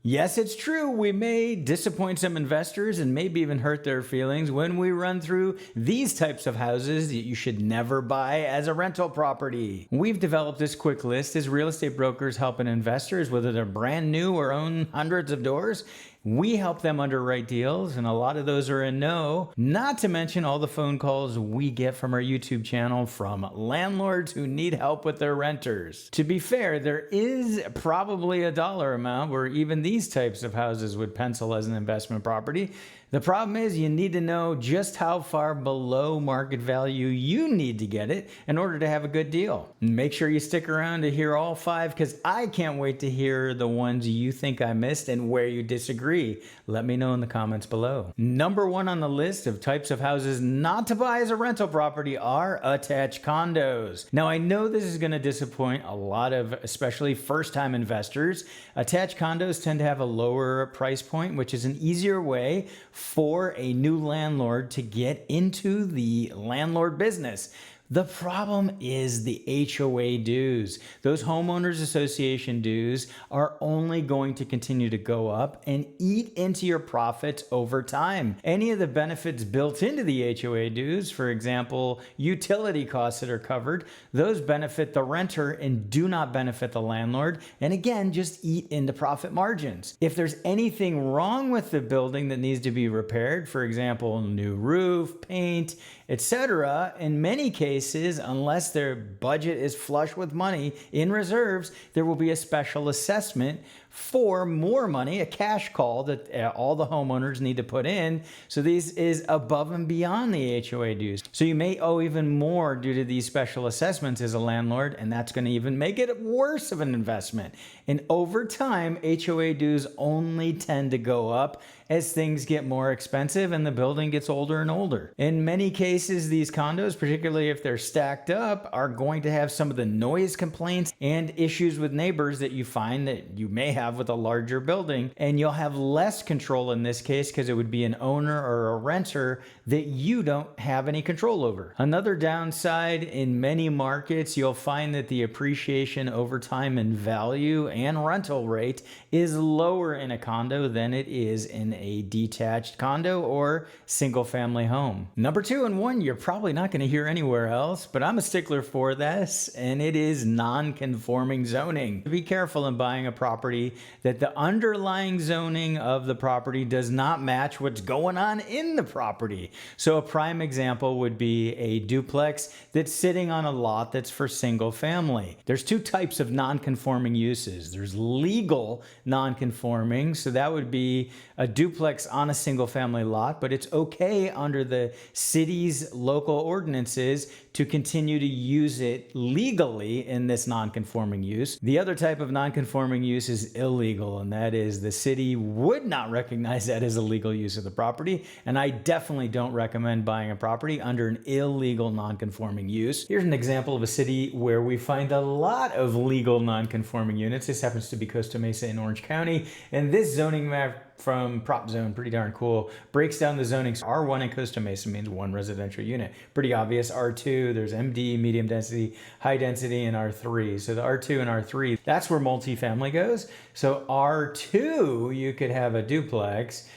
Yes, it's true. We may disappoint some investors and maybe even hurt their feelings when we run through these types of houses that you should never buy as a rental property. We've developed this quick list as real estate brokers helping investors, whether they're brand new or own hundreds of doors. We help them underwrite deals, and a lot of those are a no. Not to mention all the phone calls we get from our YouTube channel from landlords who need help with their renters. To be fair, there is probably a dollar amount where even these types of houses would pencil as an investment property. The problem is you need to know just how far below market value you need to get it in order to have a good deal. Make sure you stick around to hear all 5 because I can't wait to hear the ones you think I missed and where you disagree. Let me know in the comments below. Number 1 on the list of types of houses not to buy as a rental property are attached condos. Now I know this is going to disappoint a lot of especially first-time investors. Attached condos tend to have a lower price point, which is an easier way for a new landlord to get into the landlord business. The problem is the HOA dues. Those homeowners association dues are only going to continue to go up and eat into your profits over time. Any of the benefits built into the HOA dues, for example, utility costs that are covered, those benefit the renter and do not benefit the landlord. And again, just eat into profit margins. If there's anything wrong with the building that needs to be repaired, for example, new roof, paint, etc., in many cases, unless their budget is flush with money in reserves, there will be a special assessment for more money, a cash call that all the homeowners need to put in. So this is above and beyond the HOA dues. So you may owe even more due to these special assessments as a landlord, and that's going to even make it worse of an investment. And over time, HOA dues only tend to go up as things get more expensive and the building gets older and older. In many cases, these condos, particularly if they're stacked up, are going to have some of the noise complaints and issues with neighbors that you find that you may have with a larger building. And you'll have less control in this case because it would be an owner or a renter that you don't have any control over. Another downside, in many markets, you'll find that the appreciation over time in value and rental rate is lower in a condo than it is in a detached condo or single family home. Number 2 and 1, you're probably not going to hear anywhere else, but I'm a stickler for this, and it is non-conforming zoning. Be careful in buying a property that the underlying zoning of the property does not match what's going on in the property. So a prime example would be a duplex that's sitting on a lot that's for single family. There's 2 types of non-conforming uses. There's legal non-conforming, so that would be a duplex on a single family lot, but it's okay under the city's local ordinances to continue to use it legally in this non-conforming use. The other type of non-conforming use is illegal, and that is the city would not recognize that as a legal use of the property, and I definitely don't recommend buying a property under an illegal non-conforming use. Here's an example of a city where we find a lot of legal non-conforming units. This happens to be Costa Mesa in Orange County, and this zoning map from Prop Zone, pretty darn cool, breaks down the zoning. R1 in Costa Mesa means 1 residential unit. Pretty obvious. R2, there's MD, medium density, high density, and R3. So the R2 and R3, that's where multifamily goes. So R2, you could have a duplex,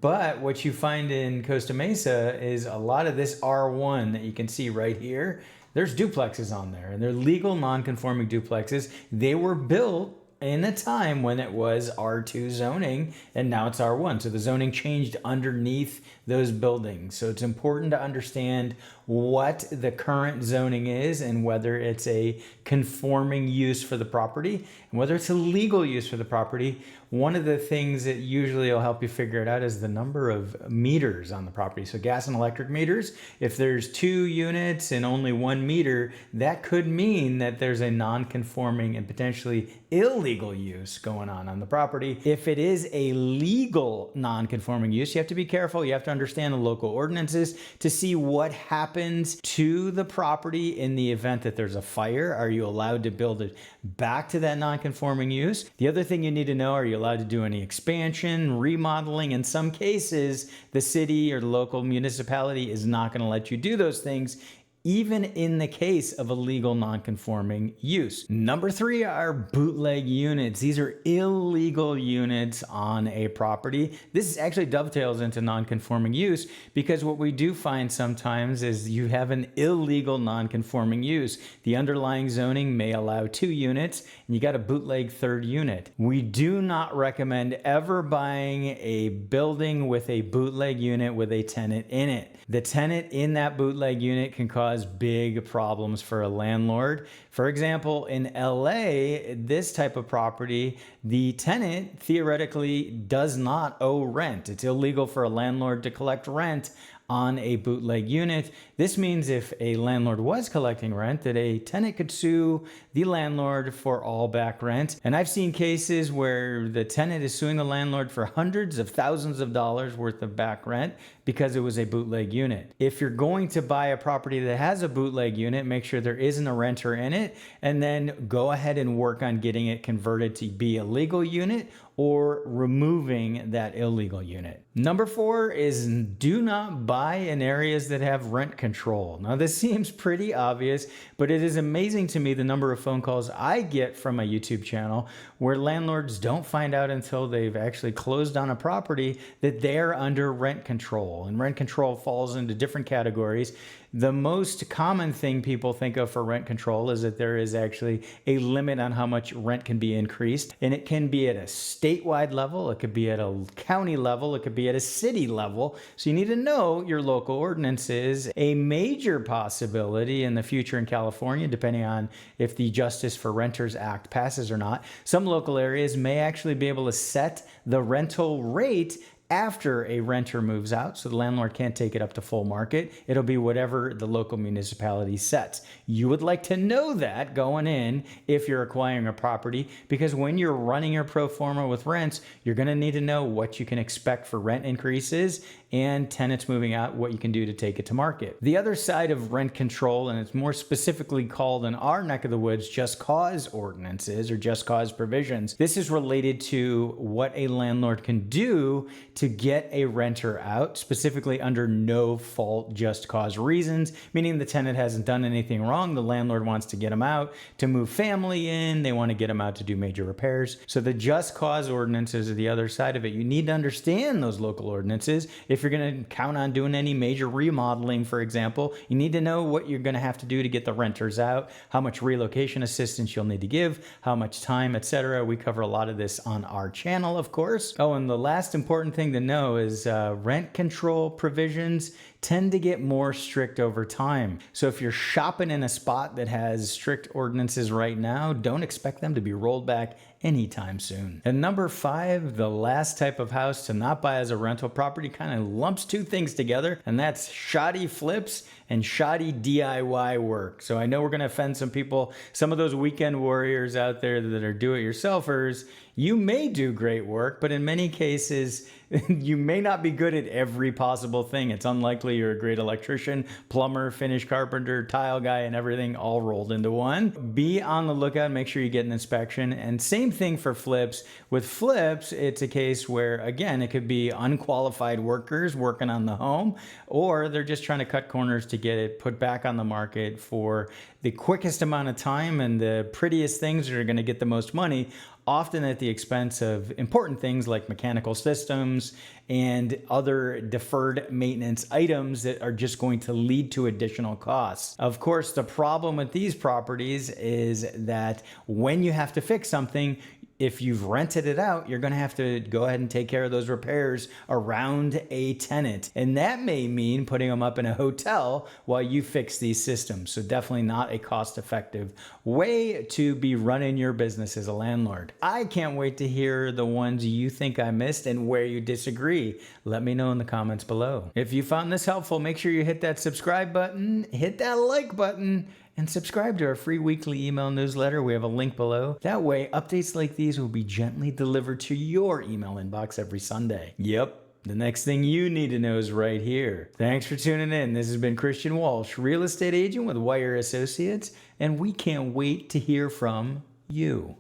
but what you find in Costa Mesa is a lot of this R1 that you can see right here, there's duplexes on there, and they're legal non-conforming duplexes. They were built in a time when it was R2 zoning, and now it's R1. So the zoning changed underneath those buildings. So it's important to understand what the current zoning is and whether it's a conforming use for the property and whether it's a legal use for the property. One of the things that usually will help you figure it out is the number of meters on the property. So gas and electric meters, if there's 2 units and only 1 meter, that could mean that there's a non-conforming and potentially illegal use going on the property. If it is a legal non-conforming use, you have to be careful. You have to understand the local ordinances to see what happens to the property in the event that there's a fire. Are you allowed to build it back to that non-conforming use? The other thing you need to know, are you allowed to do any expansion, remodeling? In some cases, the city or the local municipality is not going to let you do those things even in the case of a legal non-conforming use. Number 3 are bootleg units. These are illegal units on a property. This actually dovetails into non-conforming use, because what we do find sometimes is you have an illegal non-conforming use. The underlying zoning may allow 2 units, and you got a bootleg 3rd unit. We do not recommend ever buying a building with a bootleg unit with a tenant in it. The tenant in that bootleg unit can cause big problems for a landlord. For example, in LA, this type of property, the tenant theoretically does not owe rent. It's illegal for a landlord to collect rent on a bootleg unit. This means if a landlord was collecting rent, that a tenant could sue the landlord for all back rent. And I've seen cases where the tenant is suing the landlord for hundreds of thousands of dollars worth of back rent because it was a bootleg unit. If you're going to buy a property that has a bootleg unit, make sure there isn't a renter in it, and then go ahead and work on getting it converted to be a legal unit or removing that illegal unit. Number 4 is do not buy in areas that have rent control. Now, this seems pretty obvious, but it is amazing to me the number of phone calls I get from my YouTube channel where landlords don't find out until they've actually closed on a property that they're under rent control. And rent control falls into different categories. The most common thing people think of for rent control is that there is actually a limit on how much rent can be increased. And it can be at a statewide level, it could be at a county level, it could be at a city level. So you need to know your local ordinances. A major possibility in the future in California, depending on if the Justice for Renters Act passes or not, some local areas may actually be able to set the rental rate after a renter moves out, so the landlord can't take it up to full market. It'll be whatever the local municipality sets. You would like to know that going in if you're acquiring a property, because when you're running your pro forma with rents, you're going to need to know what you can expect for rent increases and tenants moving out, what you can do to take it to market. The other side of rent control, and it's more specifically called in our neck of the woods just cause ordinances or just cause provisions. This is related to what a landlord can do to get a renter out, specifically under no fault just cause reasons, meaning the tenant hasn't done anything wrong. The landlord wants to get them out to move family in. They want to get them out to do major repairs. So the just cause ordinances are the other side of it. You need to understand those local ordinances. If you're going to count on doing any major remodeling, for example, you need to know what you're going to have to do to get the renters out, how much relocation assistance you'll need to give, how much time, etc. We cover a lot of this on our channel, of course. Oh, and the last important thing to know is rent control provisions tend to get more strict over time. So if you're shopping in a spot that has strict ordinances right now, don't expect them to be rolled back anytime soon. And number 5, the last type of house to not buy as a rental property, kind of lumps 2 things together, and that's shoddy flips and shoddy DIY work. So I know we're going to offend some people, some of those weekend warriors out there that are do-it-yourselfers. You may do great work, but in many cases, you may not be good at every possible thing. It's unlikely you're a great electrician, plumber, finish carpenter, tile guy, and everything all rolled into one. Be on the lookout, make sure you get an inspection. And same thing for flips. With flips, it's a case where, again, it could be unqualified workers working on the home, or they're just trying to cut corners to get it put back on the market for the quickest amount of time and the prettiest things that are going to get the most money, often at the expense of important things like mechanical systems and other deferred maintenance items that are just going to lead to additional costs. Of course, the problem with these properties is that when you have to fix something, if you've rented it out, you're going to have to go ahead and take care of those repairs around a tenant. And that may mean putting them up in a hotel while you fix these systems. So definitely not a cost-effective way to be running your business as a landlord. I can't wait to hear the ones you think I missed and where you disagree. Let me know in the comments below. If you found this helpful, make sure you hit that subscribe button, hit that like button, and subscribe to our free weekly email newsletter. We have a link below. That way, updates like these will be gently delivered to your email inbox every Sunday. Yep, the next thing you need to know is right here. Thanks for tuning in. This has been Christian Walsh, real estate agent with Wire Associates, and we can't wait to hear from you.